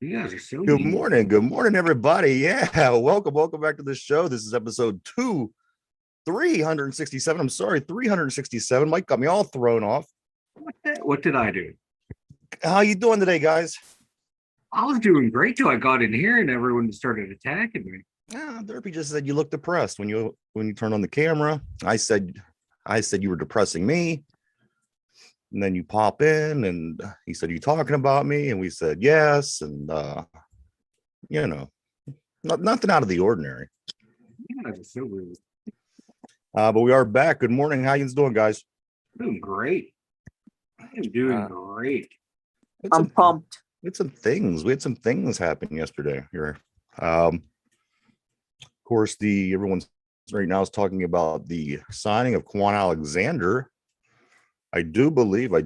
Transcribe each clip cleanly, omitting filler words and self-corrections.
You guys are so Good mean. morning. Good morning, everybody. Yeah, welcome back to the show. This is episode 367. I'm sorry, 367. Mike got me all thrown off. What did I do? How you doing today, guys? I was doing great till I got in here and everyone started attacking me. Derpy just said you look depressed when you turned on the camera. I said you were depressing me, and then you pop in, and he said, "You talking about me?" And we said yes, and you know, nothing out of the ordinary. You guys are so rude. But we are back. Good morning. How you doing, guys? Doing great. I am doing great. I'm pumped. We had some things happen yesterday here. Of course, everyone's right now is talking about the signing of Quan Alexander. I do believe he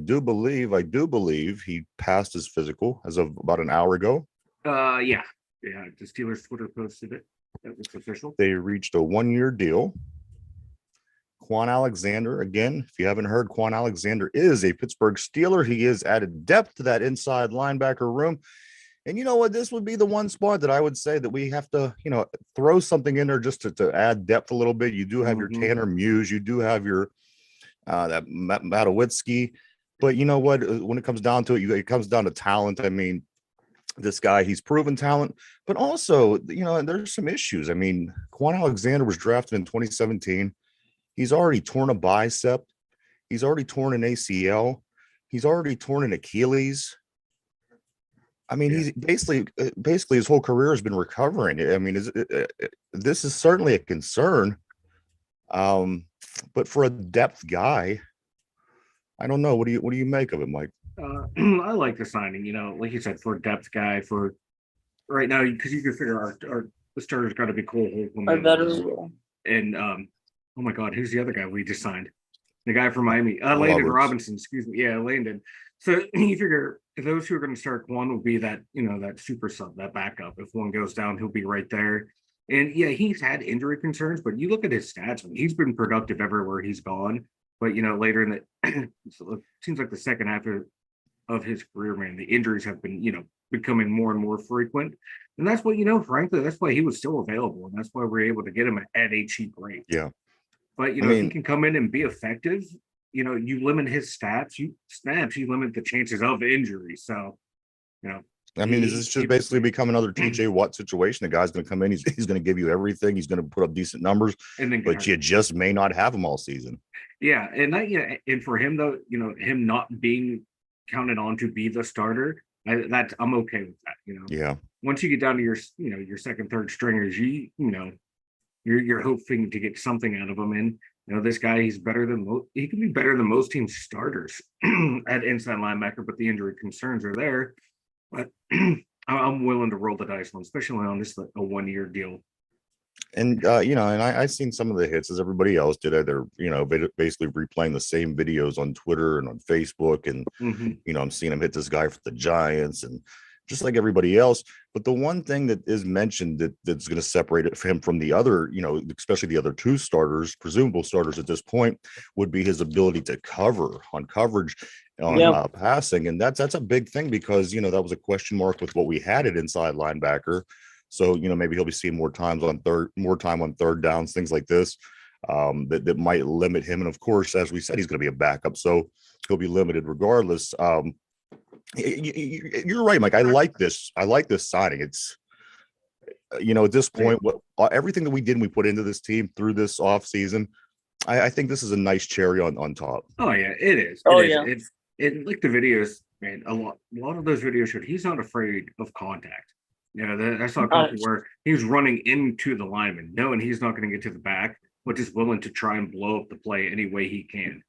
passed his physical as of about an hour ago. Yeah. The Steelers Twitter posted it. It's official. They reached a 1-year deal. Quan Alexander, again, if you haven't heard, Quan Alexander is a Pittsburgh Steeler. He is added depth to that inside linebacker room. And you know what? This would be the one spot that I would say that we have to, throw something in there just to add depth a little bit. You do have your Tanner Muse. You do have your that Matowitzki. But you know what? When it comes down to it, it comes down to talent. I mean, this guy, he's proven talent. But also, there's some issues. I mean, Quan Alexander was drafted in 2017. He's already torn a bicep. He's already torn an ACL. He's already torn an Achilles. I mean, he's basically his whole career has been recovering. I mean, this is certainly a concern. But for a depth guy, I don't know. What do you make of it, Mike? I like the signing. Like you said, for a depth guy for right now, because you can figure our the starter's got to be Cole Holcomb. Our veteran. And oh my God, who's the other guy we just signed? The guy from Miami, Landon Robinson. Excuse me. Yeah, Landon. So you figure if those who are going to start, one will be that that super sub, that backup. If one goes down, he'll be right there. And yeah, he's had injury concerns, but you look at his stats. I mean, he's been productive everywhere he's gone. But later in the it seems like the second half of his career, man, the injuries have been becoming more and more frequent. And that's what frankly, that's why he was still available, and that's why we're able to get him at a cheap rate. Yeah. But if he can come in and be effective, you limit his stats, you limit the chances of injury. So, I mean, is this just basically become another TJ Watt situation? The guy's going to come in, he's going to give you everything, he's going to put up decent numbers, but you just may not have him all season. Yeah, and and for him though, him not being counted on to be the starter, I'm okay with that. Yeah. Once you get down to your second, third stringers, you're hoping to get something out of him. And this guy, he can be better than most teams' starters at inside linebacker, but the injury concerns are there. But I'm willing to roll the dice on, especially on this a 1-year deal. And and I've seen some of the hits as everybody else did. They're basically replaying the same videos on Twitter and on Facebook, and I'm seeing him hit this guy for the Giants and just like everybody else. But the one thing that is mentioned that's going to separate it for him from the other, especially the other two starters, presumable starters at this point, would be his ability to cover on coverage on passing. And that's a big thing because, that was a question mark with what we had at inside linebacker. So, maybe he'll be seeing more time on third downs, things like this, that might limit him. And of course, as we said, he's going to be a backup, so he'll be limited regardless. You're right, Mike. I like this signing. It's at this point, everything that we did and we put into this team through this off season, I think this is a nice cherry on top. Oh yeah, it is. It's like the videos, man. A lot of those videos showed he's not afraid of contact. I saw a couple where he was running into the lineman, knowing he's not going to get to the back, but just willing to try and blow up the play any way he can.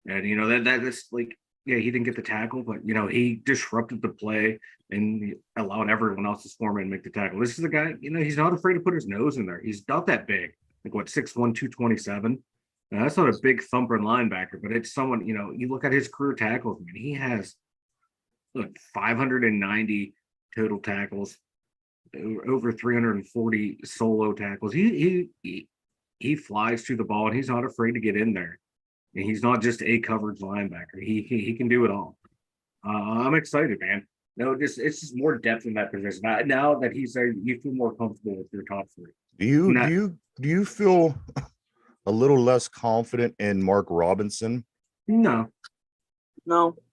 And that's like, yeah, he didn't get the tackle, but he disrupted the play and allowed everyone else to swarm in and make the tackle. This is a guy, he's not afraid to put his nose in there. He's not that big, like 6'1", 227. Now, that's not a big thumper linebacker, but it's someone, you look at his career tackles, man, he has 590 total tackles, over 340 solo tackles. He flies to the ball and he's not afraid to get in there. And he's not just a coverage linebacker. He can do it all. I'm excited, man. No, it's just more depth in that position. Now that he's there, you feel more comfortable with your top three. Do you feel a little less confident in Mark Robinson? No.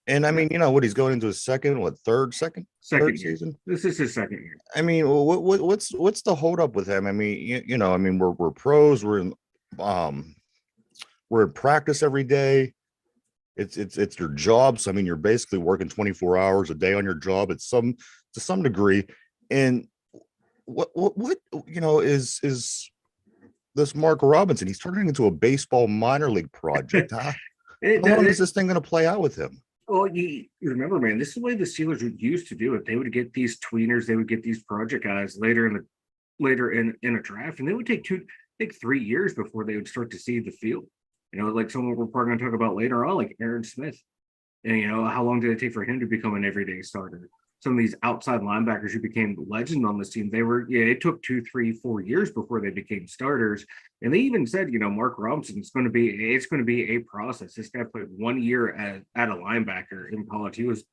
And I mean, what he's going into his third Second season. This is his second year. I mean, what's the holdup with him? I mean, I mean, we're pros. We're in practice every day. It's your job. So I mean, you're basically working 24 hours a day on your job to some degree. And what is this Mark Robinson? He's turning into a baseball minor league project. How long is this thing going to play out with him? Well, you remember, man, this is the way the Steelers used to do it. They would get these tweeners, they would get these project guys later in a draft, and they would take 3 years before they would start to see the field. Like someone we're probably going to talk about later on, like Aaron Smith. And how long did it take for him to become an everyday starter? Some of these outside linebackers who became legend on this team, it took 2, 3, 4 years before they became starters. And they even said, Mark Robinson, it's going to be a process. This guy played 1 year at a linebacker in college. He was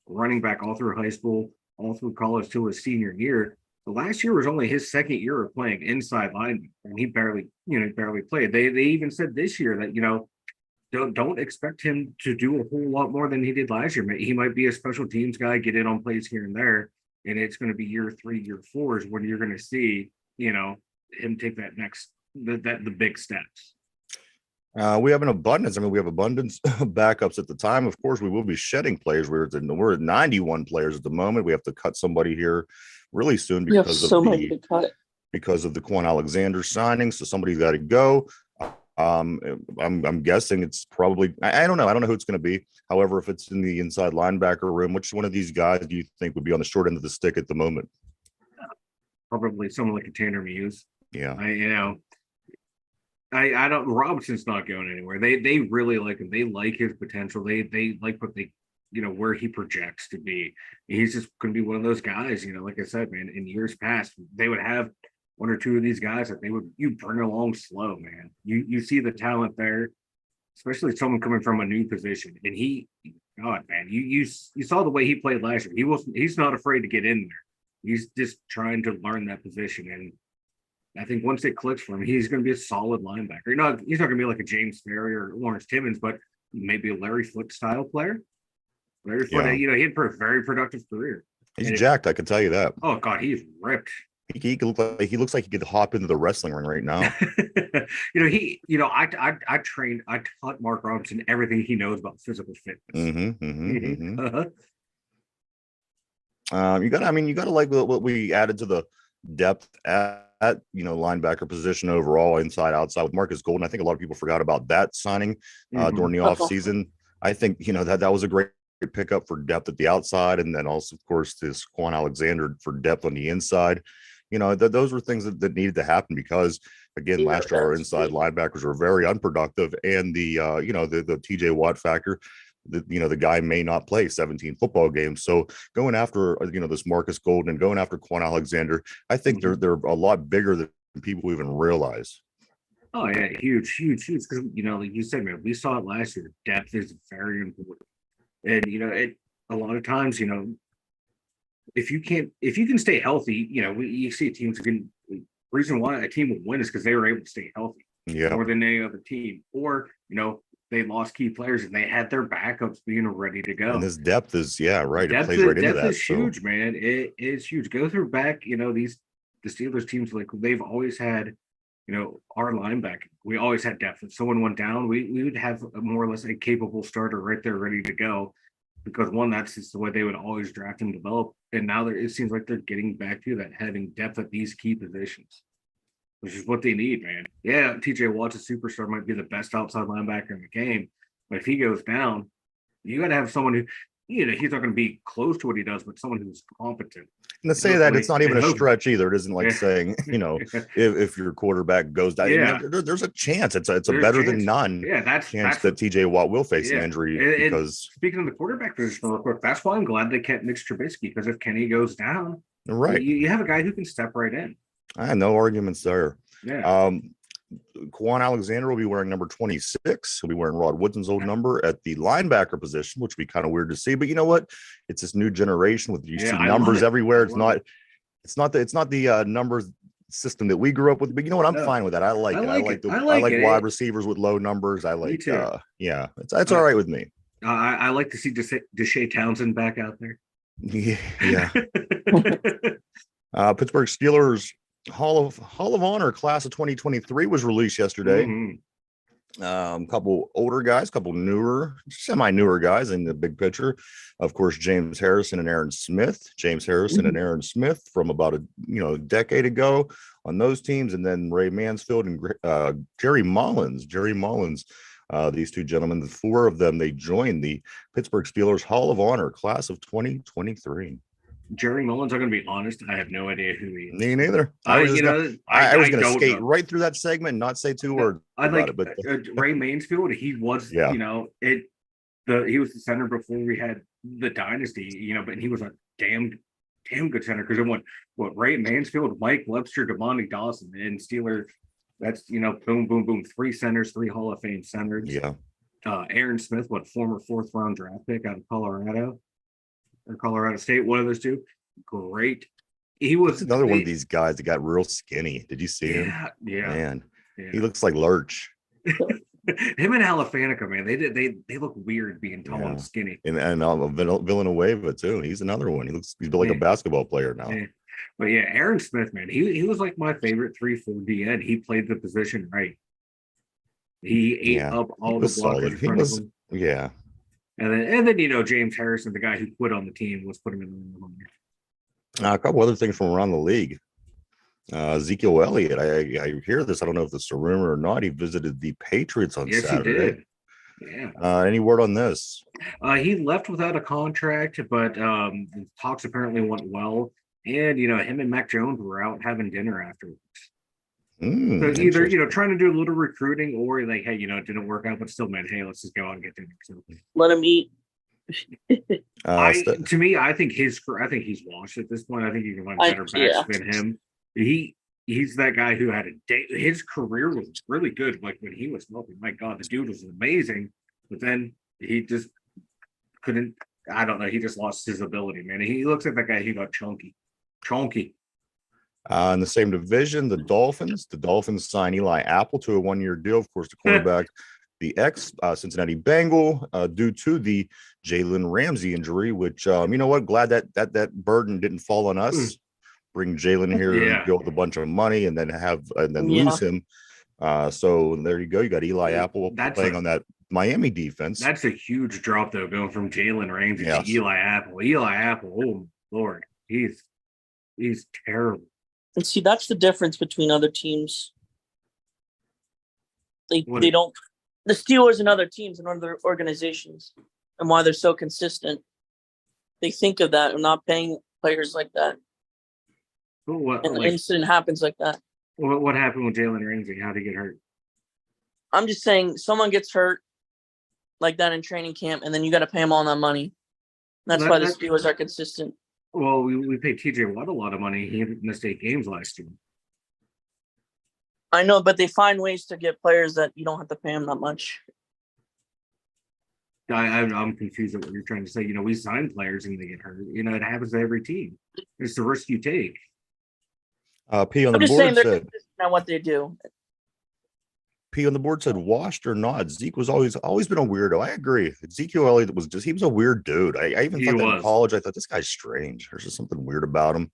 running back all through high school, all through college till his senior year. The last year was only his second year of playing inside line, and he barely played. They even said this year that, don't expect him to do a whole lot more than he did last year. He might be a special teams guy, get in on plays here and there, and it's going to be year 3, year 4 is when you're going to see, him take that next the big steps. We have an abundance. I mean, we have abundance of backups at the time. Of course, we will be shedding players. We're at 91 players at the moment. We have to cut somebody here really soon because of the Quan Alexander signing. So somebody's got to go. I'm guessing it's probably, I don't know who it's going to be. However, if it's in the inside linebacker room, which one of these guys do you think would be on the short end of the stick at the moment? Probably someone like a Tanner Muse. Yeah. I don't. Robinson's not going anywhere. They really like him. They like his potential. They like what they, where he projects to be. He's just going to be one of those guys. Like I said, man. In years past, they would have 1 or 2 of these guys that you bring along slow, man. You see the talent there, especially someone coming from a new position. And God, man, you saw the way he played last year. He's not afraid to get in there. He's just trying to learn that position. And I think once it clicks for him, he's going to be a solid linebacker. He's not going to be like a James Ferry or Lawrence Timmons, but maybe a Larry Foote style player. Larry Foote, he had a very productive career. He's jacked, I can tell you that. Oh God, he's ripped. He looks like he could hop into the wrestling ring right now. I taught Mark Robinson everything he knows about physical fitness. You got to like what we added to the depth at linebacker position overall, inside, outside with Marcus Golden. I think a lot of people forgot about that signing during the offseason. I think, that was a great pickup for depth at the outside. And then also, of course, this Quan Alexander for depth on the inside. Those were things that needed to happen because, again, last year our inside linebackers were very unproductive. And the TJ Watt factor, the guy may not play 17 football games. So going after, this Marcus Golden and going after Quan Alexander, I think they're a lot bigger than people even realize. Oh, yeah, huge. Because, like you said, man, we saw it last year. Depth is very important. And, a lot of times, if you can stay healthy, you see teams can. Reason why a team will win is because they were able to stay healthy more than any other team, or they lost key players and they had their backups being ready to go. And this depth is right. Depth it plays right into that. Depth is huge, man. It is huge. Go through back, the Steelers teams, like they've always had, our linebacking. We always had depth. If someone went down, we would have more or less a capable starter right there ready to go. Because that's just the way they would always draft and develop. And now it seems like they're getting back to that, having depth at these key positions, which is what they need, man. Yeah, TJ Watt's a superstar, might be the best outside linebacker in the game. But if he goes down, you got to have someone who, he's not going to be close to what he does, but someone who's competent. And to say that, it's not even a stretch either. It isn't like saying, if your quarterback goes down, there's a chance. It's a better than none chance that TJ Watt will face an injury. Because speaking of the quarterback position real quick, that's why I'm glad they kept Mitch Trubisky, because if Kenny goes down, right, you have a guy who can step right in. I have no arguments there. Yeah. Quan Alexander will be wearing number 26. He'll be wearing Rod Woodson's old number at the linebacker position, which would be kind of weird to see. But you know what? It's this new generation with you see numbers everywhere. It's not the numbers system that we grew up with. But you know what? I'm fine with that. I like it. I like wide receivers with low numbers. I like it's all right with me. I like to see Deshae Townsend back out there. Yeah. Pittsburgh Steelers Hall of Honor class of 2023 was released yesterday. Couple older guys, couple newer, semi-newer guys in the big picture. Of course, James Harrison and Aaron Smith. James Harrison and Aaron Smith from about a decade ago on those teams, and then Ray Mansfield and Jerry Mullins. These two gentlemen, the four of them, they joined the Pittsburgh Steelers Hall of Honor class of 2023. Jerry Mullins, I'm going to be honest, I have no idea who he is. Me neither. I was going to skate right through that segment and not say two words about it. But Ray Mansfield, he was, he was the center before we had the dynasty, but he was a damn good center because it went Ray Mansfield, Mike Webster, Devontae Dawson, and Steelers. That's boom, boom, boom. 3 centers, 3 Hall of Fame centers. Yeah. Aaron Smith, former 4th round draft pick out of Colorado or Colorado State, one of those two. Great. He was another one of these guys that got real skinny. Did you see him? Yeah. Man, he looks like Lurch. Him and Halifanica, man, they look weird being tall and skinny. And Villanueva too. He's another one. He's built like a basketball player now. Yeah. But yeah, Aaron Smith, man, he was like my favorite 3-4 DN. He played the position right. He ate up all the blockers in front of him. Yeah. And then James Harrison, the guy who quit on the team, was putting him in the a couple other things from around the league. Ezekiel Elliott, I hear this. I don't know if this is a rumor or not. He visited the Patriots on Saturday. He did. Yeah. Any word on this? He left without a contract, but the talks apparently went well. And him and Mac Jones were out having dinner afterwards. So either trying to do a little recruiting, or like, hey, it didn't work out, but still, man, hey, let's just go out and get dinner. So let him eat. To me, I think he's washed at this point. I think you can find better backs than him. He's that guy who had his career was really good. Like when he was healthy, my God, the dude was amazing. But then he just couldn't. I don't know. He just lost his ability, man. He looks like that guy who got chunky. In the same division, the Dolphins signed Eli Apple to a 1-year deal. Of course, the quarterback, the ex-Cincinnati Bengal, due to the Jalen Ramsey injury, which, glad that burden didn't fall on us. Bring Jalen here and go with a bunch of money and then lose him. So there you go. You got Eli Apple playing on that Miami defense. That's a huge drop, though, going from Jalen Ramsey to Eli Apple. Eli Apple, oh, Lord, he's terrible. And see, that's the difference between other teams. They don't. The Steelers and other teams and other organizations, and why they're so consistent. They think of that and not paying players like that. An incident happens like that. What happened with Jalen Ramsey? How did he get hurt? I'm just saying, someone gets hurt like that in training camp, and then you got to pay them all that money. That's why the Steelers are consistent. Well, we paid TJ Watt a lot of money. He missed 8 games last year. I know, but they find ways to get players that you don't have to pay them that much. I'm confused at what you're trying to say. We sign players and they get hurt. It happens to every team. It's the risk you take. P on the board saying they're consistent at what they do. P on the board said washed or not. Zeke was always been a weirdo. I agree. Ezekiel Elliott he was a weird dude. I even thought that in college. I thought this guy's strange. There's just something weird about him.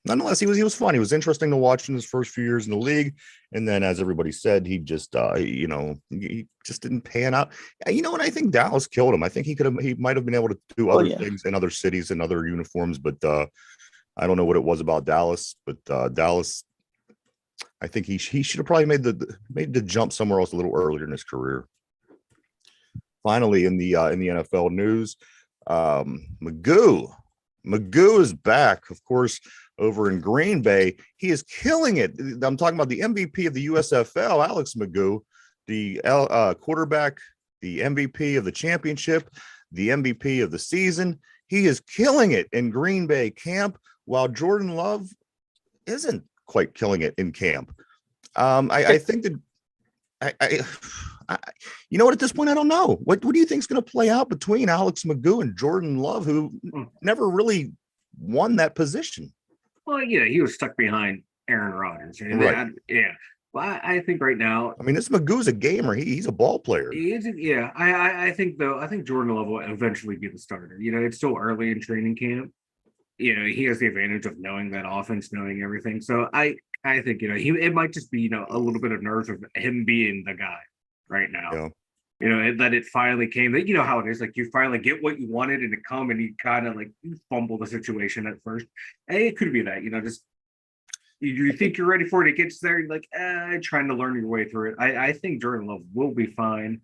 Nonetheless, he was fun. He was interesting to watch in his first few years in the league. And then, as everybody said, he just he just didn't pan out. And I think Dallas killed him. I think he might have been able to do other things in other cities and other uniforms, but I don't know what it was about Dallas. But Dallas, I think he should have probably made the jump somewhere else a little earlier in his career. Finally, in the NFL news, Magoo is back, of course, over in Green Bay. He is killing it. I'm talking about the MVP of the USFL, Alex Magoo, the quarterback, the MVP of the championship, the MVP of the season. He is killing it in Green Bay camp, while Jordan Love isn't quite killing it in camp. I think that I, you know what? At this point, I don't know. What do you think is going to play out between Alex McGough and Jordan Love, who never really won that position? Well, he was stuck behind Aaron Rodgers. Right. Yeah. Well, I think right now. I mean, this McGough's a gamer. He's a ball player. He is, yeah. I think though. I think Jordan Love will eventually be the starter. It's still early in training camp. He has the advantage of knowing that offense, knowing everything. So I think it might just be a little bit of nerves of him being the guy right now. Yeah. That it finally came. That how it is. Like you finally get what you wanted, and it come, and you kind of like you fumble the situation at first. And it could be that just you think you're ready for it. It gets there, you're like trying to learn your way through it. I think Jordan Love will be fine.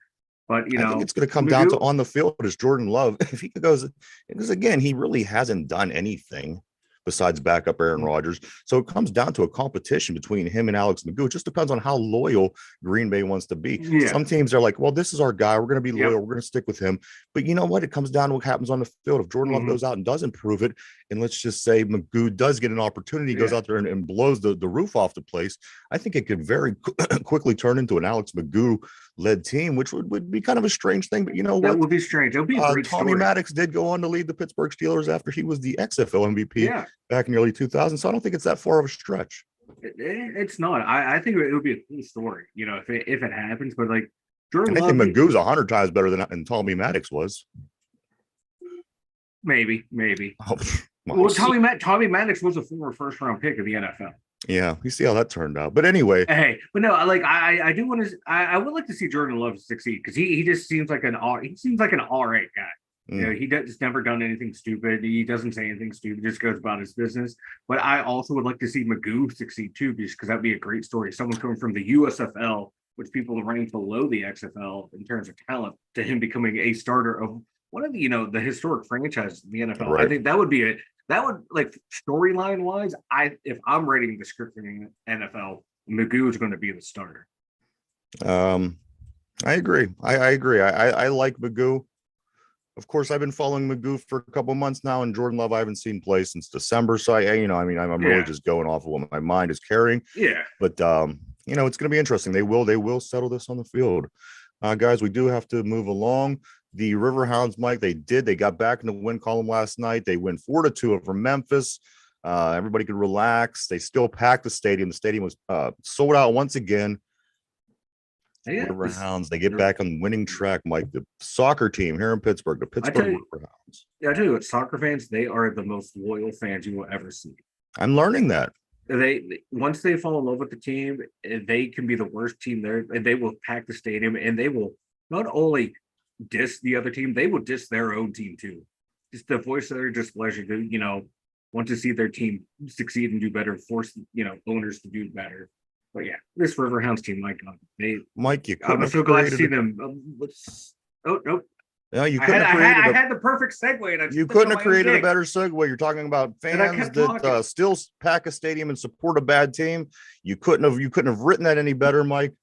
But I think it's going to come down to on the field is Jordan Love. If he goes, because again, he really hasn't done anything besides backup Aaron Rodgers. So it comes down to a competition between him and Alex McGough. It just depends on how loyal Green Bay wants to be. Yeah. Some teams are like, well, this is our guy. We're going to be loyal. We're going to stick with him. But you know what? It comes down to what happens on the field. If Jordan Love goes out and doesn't prove it, and let's just say McGough does get an opportunity, goes out there and blows the roof off the place, I think it could very quickly turn into an Alex McGough-led team, which would be kind of a strange thing. But you know what? That would be strange. It'll be a great Tommy story. Maddox did go on to lead the Pittsburgh Steelers after he was the XFL MVP back in the early 2000s. So I don't think it's that far of a stretch. It's not. I think it would be a cool story, if it happens. But like Jordan Love, I think McGough's 100 times better than Tommy Maddox was. Maybe. Oh, well, Tommy Maddox was a former first-round pick of the NFL. Yeah, you see how that turned out. But anyway, hey, but no, like I do want to. I would like to see Jordan Love succeed because he just seems like an all right guy. He does never done anything stupid. He doesn't say anything stupid. Just goes about his business. But I also would like to see McGough succeed too, because that'd be a great story. Someone coming from the USFL, which people are running below the XFL in terms of talent, to him becoming a starter of one of the the historic franchises in the NFL. Right. I think that would be it. That would, like, storyline wise, if I'm writing the script for the NFL, McGough is going to be the starter. I agree. I agree. I like McGough. Of course, I've been following McGough for a couple months now, and Jordan Love I haven't seen play since December. So I'm really just going off of what my mind is carrying. Yeah. But it's going to be interesting. They will settle this on the field. Guys, we do have to move along. The Riverhounds, Mike, they got back in the win column last night. They win 4-2 over Memphis. Everybody could relax. They still packed the stadium. The stadium was sold out once again. Riverhounds, they get back on winning track, Mike. The soccer team here in Pittsburgh, the Pittsburgh Riverhounds. Yeah, I tell you what, soccer fans, they are the most loyal fans you will ever see. I'm learning that. They once they fall in love with the team, they can be the worst team there, and they will pack the stadium, and they will not only diss the other team, they will diss their own team too. Just the voice of their displeasure to want to see their team succeed and do better, force owners to do better. But yeah, this Riverhounds team, my God, Mike, I'm so glad to see them. Nope. No, you I couldn't had the perfect segue. And you couldn't have created a better segue. You're talking about fans that still pack a stadium and support a bad team. You couldn't have written that any better, Mike.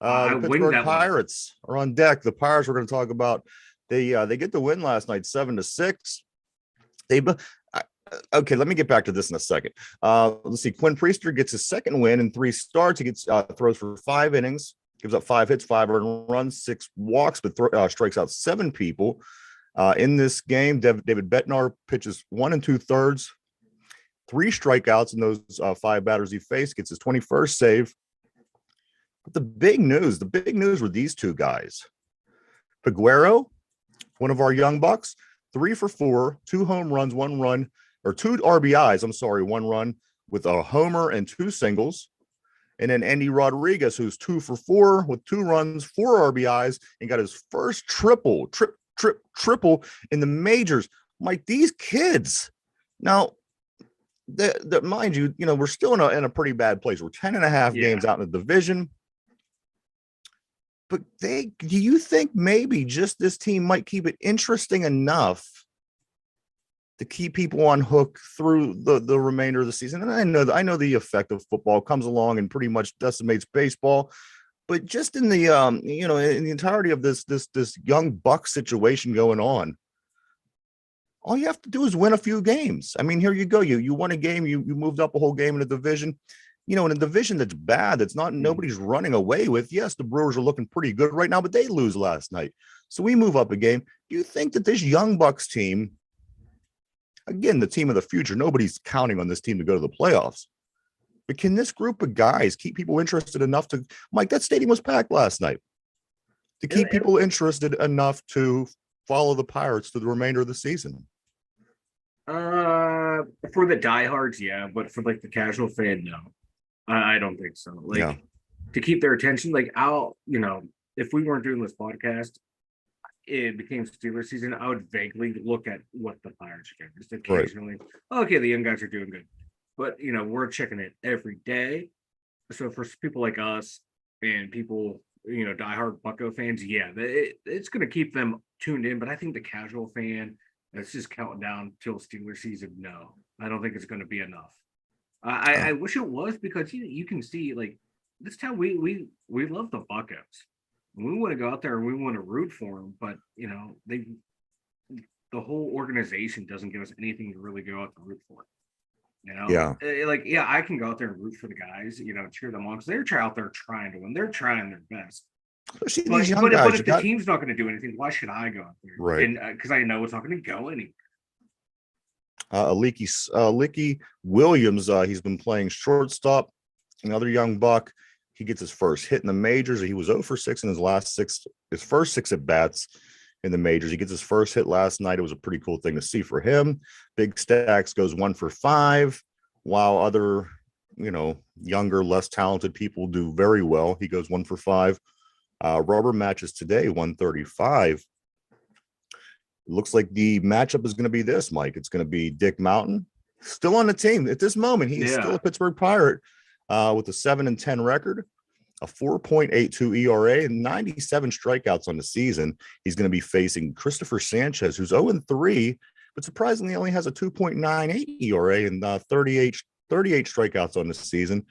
The Pittsburgh Pirates are on deck. The Pirates we're going to talk about. They get the win last night, 7-6. Okay, let me get back to this in a second. Let's see. Quinn Priester gets his second win in 3 starts. He gets throws for 5 innings, gives up 5 hits, 5 earned runs, 6 walks, but strikes out 7 people. In this game, David Bednar pitches 1 2/3, 3 strikeouts in those 5 batters he faced, gets his 21st save. But the big news were these 2 guys. Peguero, one of our young bucks, 3 for 4, 2 home runs, 1 run, or 2 RBIs. 1 run with a homer and 2 singles. And then Andy Rodriguez, who's 2 for 4 with 2 runs, 4 RBIs, and got his first triple in the majors. Mike, these kids, now, mind you, we're still in a pretty bad place. We're 10.5 games out in the division. But do you think maybe just this team might keep it interesting enough to keep people on hook through the remainder of the season? And I know the effect of football comes along and pretty much decimates baseball, but just in the in the entirety of this young buck situation going on, all you have to do is win a few games. I mean, here you go. You won a game. You moved up a whole game in the division. in a division that's bad, that's not nobody's running away with. Yes, the Brewers are looking pretty good right now, but they lose last night. So we move up a game. Do you think that this Young Bucks team, again, the team of the future, nobody's counting on this team to go to the playoffs, but can this group of guys keep people interested enough to, Mike, that stadium was packed last night, to keep people interested enough to follow the Pirates to the remainder of the season? For the diehards, yeah, but for like the casual fan, no. I don't think so. To keep their attention, if we weren't doing this podcast, it became Steelers season, I would vaguely look at what the Pirates are doing. Just occasionally, okay, the young guys are doing good. But, we're checking it every day. So for people like us and people, diehard Bucko fans, yeah, it's going to keep them tuned in. But I think the casual fan that's just counting down till Steelers season, no, I don't think it's going to be enough. I wish it was, because you can see, like, this time we love the Buccos. We want to go out there and we want to root for them, but the whole organization doesn't give us anything to really go out to root for. I can go out there and root for the guys, cheer them on, because they're out there trying to win. They're trying their best. But if the team's not going to do anything, why should I go out there? Right. And because I know it's not going to go anywhere. Leaky Williams, he's been playing shortstop. Another young buck. He gets his first hit in the majors. He was 0 for 6 in his first 6 at bats in the majors. He gets his first hit last night. It was a pretty cool thing to see for him. Big Stacks goes 1 for 5, while other, younger, less talented people do very well. He goes 1 for 5. Rubber matches today, 135. It looks like the matchup is going to be this, Mike. It's going to be Dick Mountain, still on the team at this moment. He's still a Pittsburgh Pirate with a 7-10 record, a 4.82 ERA, and 97 strikeouts on the season. He's going to be facing Christopher Sanchez, who's 0-3, but surprisingly only has a 2.98 ERA and 38 strikeouts on the season.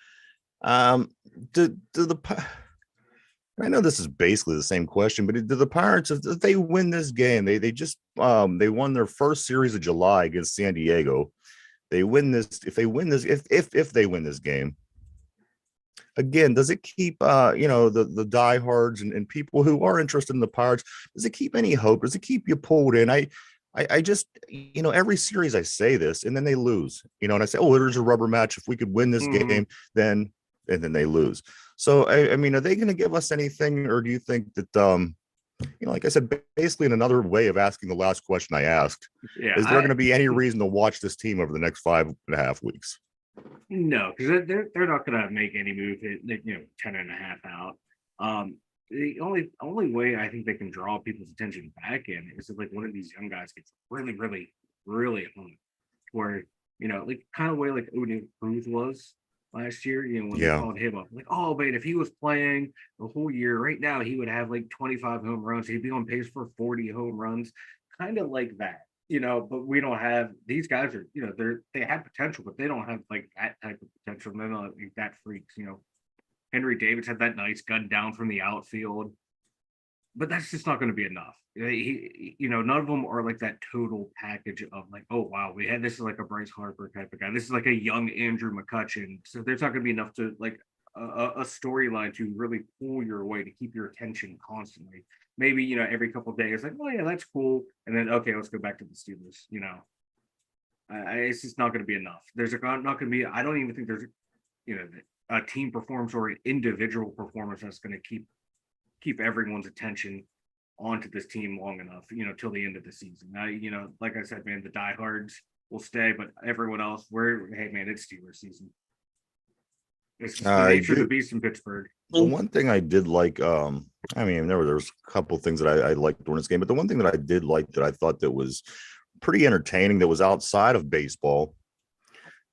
I know this is basically the same question, but do the Pirates, if they win this game, they won their first series of July against San Diego. If they win this game, again, does it keep the diehards and people who are interested in the Pirates, does it keep any hope? Does it keep you pulled in? I just, every series I say this and then they lose, and I say, oh, there's a rubber match. If we could win this game, then they lose. So, I mean, are they going to give us anything, or do you think that, like I said, basically in another way of asking the last question I asked, is there going to be any reason to watch this team over the next 5.5 weeks? No, because they're not going to make any move at 10.5 out. The only way I think they can draw people's attention back in is if like one of these young guys gets really, really, really hung, where like kind of way like Odin Cruz was last year, when they called him up, like, oh man, if he was playing the whole year right now, he would have like 25 home runs. He'd be on pace for 40 home runs, kind of like that, but we don't have, these guys are, they have potential, but they don't have like that type of potential. They're not like that freaks, Henry Davis had that nice gun down from the outfield, but that's just not going to be enough. None of them are like that total package of like, oh wow, this is like a Bryce Harper type of guy. This is like a young Andrew McCutchen. So there's not going to be enough to like a storyline to really pull your way to keep your attention constantly. Maybe every couple of days, like, oh yeah, that's cool, and then okay, let's go back to the Steelers. It's just not going to be enough. There's not going to be. I don't even think there's a team performance or an individual performance that's going to keep everyone's attention onto this team long enough, till the end of the season. Now, like I said, man, the diehards will stay, but everyone else, hey man, it's Steelers season. It's just the nature of the beast in Pittsburgh. The one thing I did like, there was a couple of things that I liked during this game, but the one thing that I did like that I thought that was pretty entertaining that was outside of baseball,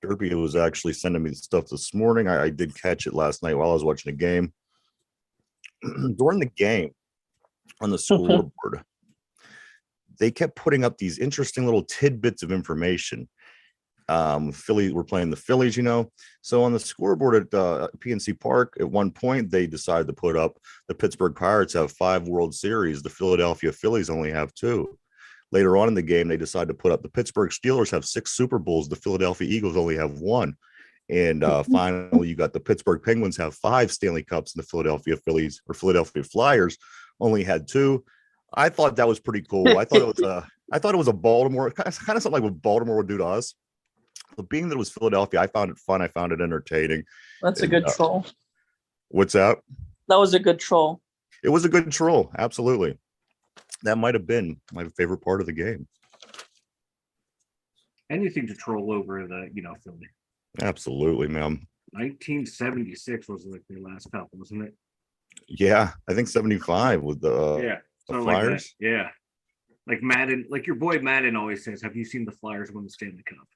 Derby was actually sending me stuff this morning. I did catch it last night while I was watching the game. During the game, on the scoreboard, they kept putting up these interesting little tidbits of information. Philly, we're playing the Phillies, So on the scoreboard at PNC Park, at one point, they decided to put up the Pittsburgh Pirates have 5 World Series. The Philadelphia Phillies only have 2. Later on in the game, they decided to put up the Pittsburgh Steelers have 6 Super Bowls. The Philadelphia Eagles only have 1. And finally, you got the Pittsburgh Penguins have 5 Stanley Cups, and the Philadelphia Phillies or Philadelphia Flyers only had 2. I thought that was pretty cool. I thought it was a Baltimore, kind of something like what Baltimore would do to us. But being that it was Philadelphia, I found it fun. I found it entertaining. That's a good troll. What's that? That was a good troll. It was a good troll. Absolutely. That might have been my favorite part of the game. Anything to troll over the, Philly. Absolutely, man. 1976 was like their last cup, wasn't it? Yeah, I think 75 with the Flyers. Like yeah. Like Madden, like your boy Madden always says, have you seen the Flyers win the Stanley Cup?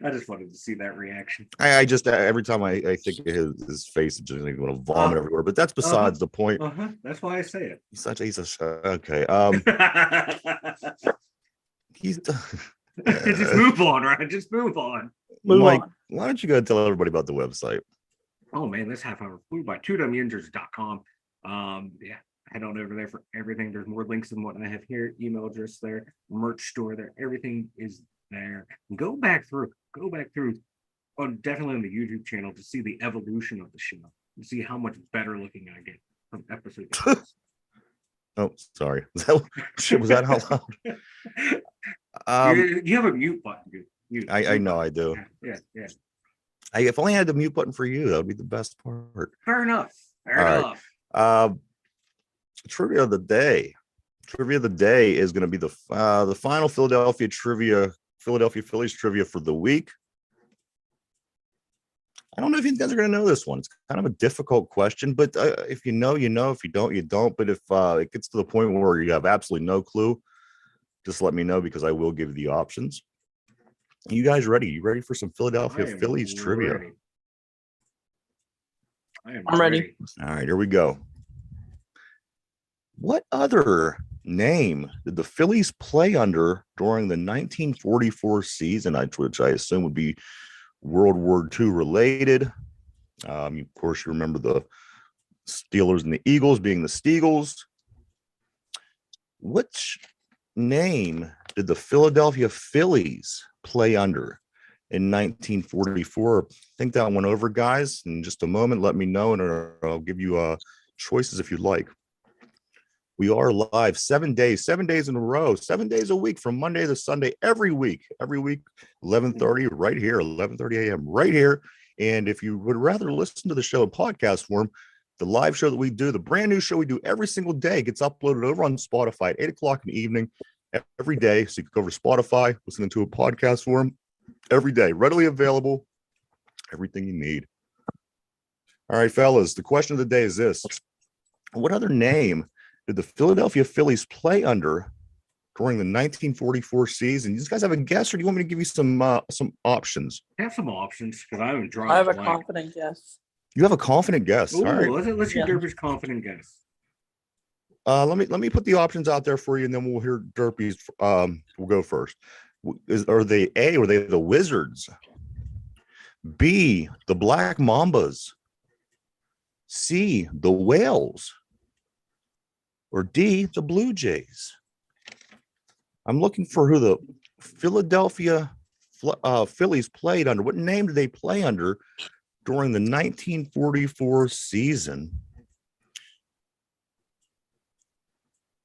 I just wanted to see that reaction. I just every time I think of his face, it's just like want to vomit everywhere. But that's besides the point. That's why I say it. He's okay. He's just move on, right? Just move on. Mike, why don't you go tell everybody about the website? Oh man, this half hour flew by. 2dumyinzers.com. Yeah, head on over there for everything. There's more links than what I have here. Email address there, merch store there. Everything is there. Go back through definitely on the YouTube channel to see the evolution of the show. To see how much better looking I get from episode to episode. Oh, sorry. Was that out loud? You have a mute button. I know I do. Yeah. If only I had the mute button for you, that would be the best part. Fair enough. Right. Trivia of the day. Trivia of the day is going to be the final Philadelphia Phillies trivia for the week. I don't know if you guys are going to know this one. It's kind of a difficult question, but if you know, you know. If you don't, you don't. But if it gets to the point where you have absolutely no clue, just let me know because I will give you the options. You guys ready? You ready for some Philadelphia Phillies trivia? I'm ready. All right, here we go. What other name did the Phillies play under during the 1944 season, which I assume would be World War II related? Of course, you remember the Steelers and the Eagles being the Steagles. Which name did the Philadelphia Phillies play under in 1944? Think that one over, guys. In just a moment, let me know, and I'll give you choices if you'd like. We are live 7 days in a row, 7 days a week from Monday to Sunday, every week, 11:30 right here, 11:30 a.m. right here. And if you would rather listen to the show in podcast form, the live show that we do, the brand new show we do every single day gets uploaded over on Spotify at 8 o'clock in the evening every day. So you can go over to Spotify, listening to a podcast form every day, readily available, everything you need. All right, fellas, the question of the day is this. What other name did the Philadelphia Phillies play under during the 1944 season? You guys have a guess, or do you want me to give you some options? I have some options because I haven't drawn. I have a confident guess. You have a confident guess. Ooh, all right. Let's hear Derby's confident guess. Let me put the options out there for you, and then we'll hear Derpy's. We'll go first. Are they A? Are they the Wizards? B, the Black Mambas? C, the Whales? Or D, the Blue Jays? I'm looking for who the Philadelphia Phillies played under. What name did they play under during the 1944 season?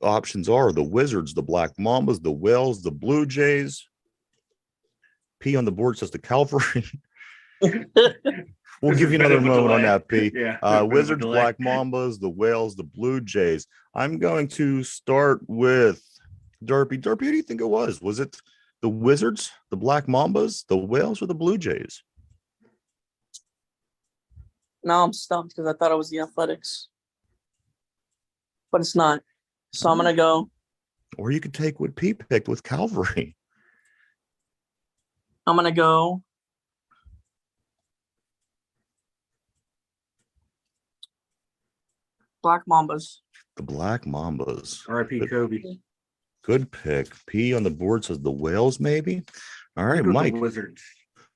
Options are the Wizards, the Black Mambas, the Whales, the Blue Jays. P on the board says the Cavalry. We'll give you another moment on that, P. Yeah, Wizards, Black Mambas, the Whales, the Blue Jays. I'm going to start with Derpy. Derpy, who do you think it was? Was it the Wizards, the Black Mambas, the Whales, or the Blue Jays? Now I'm stumped because I thought it was the Athletics. But it's not. So I'm going to go. Or you could take what P picked with Cavalry. I'm going to go. Black Mambas. The Black Mambas. R.I.P. Kobe. Good pick. P on the board says the Whales, maybe. All right, Mike. Wizards.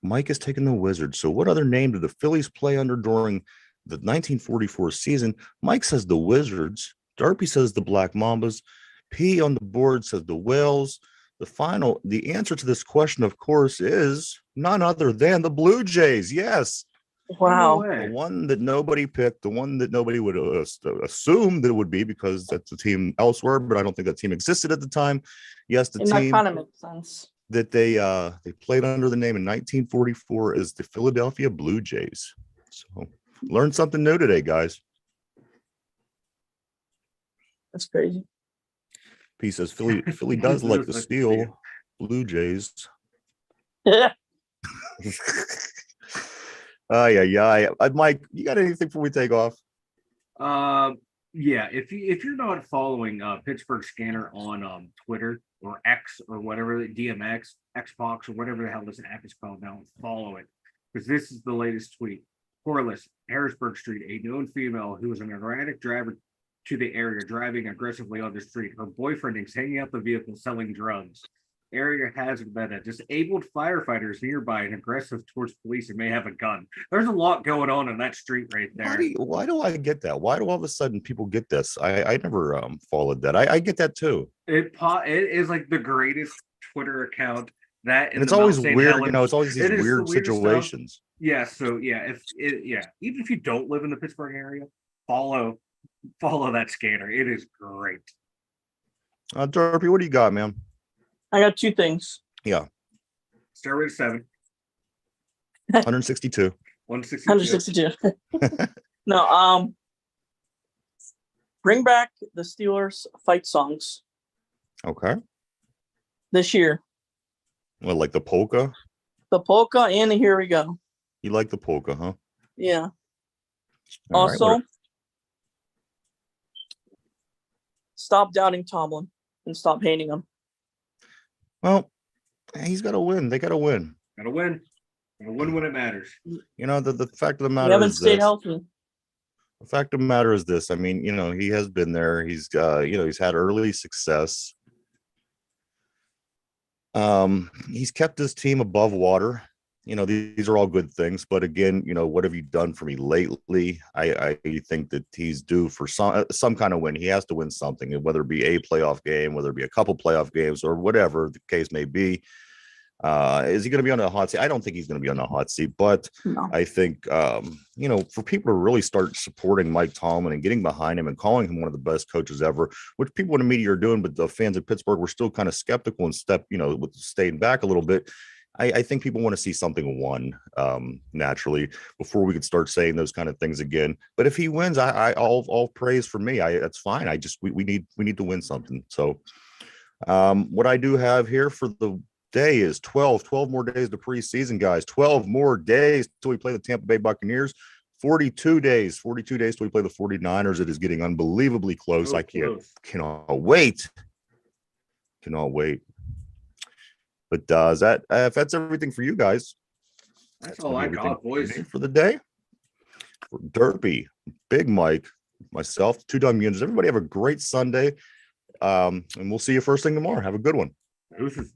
Mike is taking the Wizards. So what other name did the Phillies play under during the 1944 season? Mike says the Wizards. Derpy says the Black Mambas. P on the board says the Whales. The answer to this question, of course, is none other than the Blue Jays. Yes. Wow. The one that nobody picked, the one that nobody would assume that it would be because that's a team elsewhere, but I don't think that team existed at the time. Yes, the team that kind of makes sense. That they played under the name in 1944 is the Philadelphia Blue Jays. So learned something new today, guys. That's crazy. P says Philly does like the Steel Blue Jays. Yeah. Yeah. Mike, you got anything before we take off? Yeah. If you're not following Pittsburgh Scanner on Twitter or X or whatever, DMX, Xbox or whatever the hell this app is called now, follow it because this is the latest tweet. Corliss, Harrisburg Street, a known female who was an erratic driver to the area driving aggressively on the street. Her boyfriend is hanging out the vehicle selling drugs. Area hazard that a disabled firefighter is nearby and aggressive towards police and may have a gun. There's a lot going on in that street right there. Why do I get that? Why do all of a sudden people get this? I never followed that. I get that too. It is like the greatest Twitter account that, and it's always weird. It's always these weird situations. Stuff. Yeah. So yeah, even if you don't live in the Pittsburgh area, follow that scanner. It is great. Derpy, what do you got, man? I got two things. Yeah. Steroid 7. 162. 162. No, bring back the Steelers fight songs. Okay. This year. Well, like the polka? The polka and the Here We Go. You like the polka, huh? Yeah. All also, right, stop doubting Tomlin and stop hating him. Well, he's got to win. They got to win. Got to win. Got to win when it matters. The fact of the matter We haven't is stayed this. healthy. The fact of the matter is this. I mean, he has been there. He's he's had early success. He's kept his team above water. These are all good things, but again, what have you done for me lately? I think that he's due for some kind of win. He has to win something, whether it be a playoff game, whether it be a couple playoff games, or whatever the case may be. Is he going to be on a hot seat? I don't think he's going to be on a hot seat, but No. I think, for people to really start supporting Mike Tomlin and getting behind him and calling him one of the best coaches ever, which people in the media are doing, but the fans of Pittsburgh were still kind of skeptical and with staying back a little bit. I think people want to see something won naturally before we could start saying those kind of things again. But if he wins, all praise for me. That's fine. We need to win something. So what I do have here for the day is 12 more days to preseason, guys. 12 more days till we play the Tampa Bay Buccaneers. 42 days till we play the 49ers. It is getting unbelievably close. I cannot wait. But if that's everything for you guys, that's all I got, boys, for the day. For Derpy, Big Mike, myself, 2 Dum Yinzers. Everybody have a great Sunday. And we'll see you first thing tomorrow. Have a good one. Deuces.